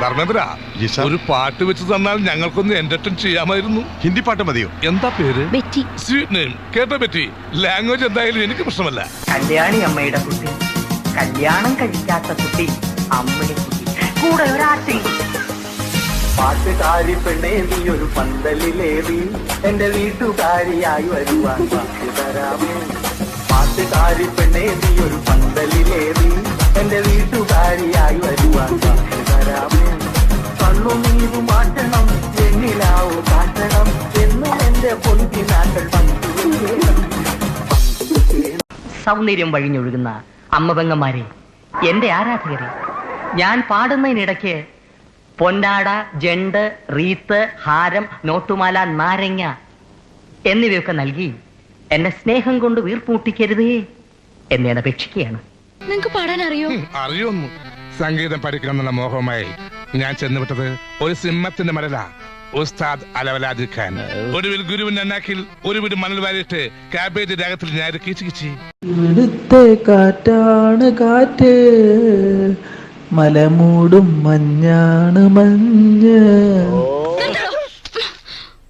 ധർമ്മേന്ദ്ര, ഒരു പാട്ട് വെച്ച് തന്നാൽ ഞങ്ങൾക്കൊന്ന് എന്റർടൈൻ ചെയ്യാമായിരുന്നു. ഹിന്ദി പാട്ട് മതിയോ? എന്താ പേര്? ബെറ്റി. Sweet name. കേട്ടോ ബെറ്റി? ലാംഗ്വേജ് എന്തായാലും എനിക്ക് പ്രശ്നമല്ല. കല്യാണി അമ്മയുടെ കുട്ടി, കല്യാണം കഴിക്കാത്ത കുട്ടി, അമ്മയുടെ കുട്ടി, കൂടെ ഒരാട്ടി. പാട്ടുകാരി പെണ്ണേ നീ ഒരു പന്തലിലേറി എന്റെ വീട്ടുകാരിയായി വരുവാൻ വാക്ക് തരാമേ. പാട്ടുകാരി പെണ്ണേ നീ ഒരു പന്തലിലേറി എന്റെ വീട്ടുകാരിയായി വരുവാൻ വാക്ക് തരാമേ. കണ്ണുനീരു മാറ്റണം, എന്നിലാവു കാട്ടണം, എന്നും എന്റെ പൊൻകിനാക്കൾ സൗന്ദര്യം വഴിഞ്ഞൊഴുകുന്ന അമ്മപെങ്ങന്മാരെ, എന്റെ ആരാധകരെ, ഞാൻ പാടുന്നതിനിടയ്ക്ക് പൊന്നാട, ജണ്ട്, റീത്ത്, ഹാരം, നോട്ടുമാല, നാരങ്ങ എന്നിവയൊക്കെ നൽകി എന്നെ സ്നേഹം കൊണ്ട് വീർപ്പൂട്ടിക്കരുതേ എന്ന് ഞാൻ അപേക്ഷിക്കുകയാണ്. നിങ്ങക്ക് പാടാൻ അറിയോ? അറിയൊന്നു. സംഗീതം പഠിക്കണമെന്നുള്ള മോഹമായി ഞാൻ ചെന്നുവിട്ടത് ഒരു സിംഹത്തിന്റെ മരല, ഉസ്താദ് അലവലാദി ഖാൻ. ഒടുവിൽ ഗുരുവിന്റെ അന്നാക്കിൽ ഒരു വീട് മണൽ വാരിയിട്ട് കാബേജ് രാഗത്തിൽ ഞാൻ കീച്ചു കിച്ചി. ഇവിടുത്തെ കാറ്റാണ് കാറ്റ്, മലമൂടും മഞ്ഞാണ് മഞ്ഞ്.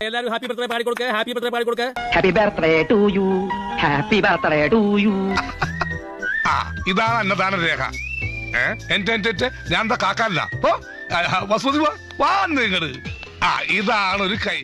എല്ലാരും ഹാപ്പി ബർത്ത്ഡേ പാടി കൊടുക്കുക, ഹാപ്പി ബർത്ത്ഡേ പാടി കൊടുക്കുക. Happy birthday to you, happy birthday to you. ഇതാണ് അന്നദാന രേഖ. ഞാൻ എന്താ കാക്കാല്ല. വസൂതി വാ, ഇതാണ് ഒരു കൈ.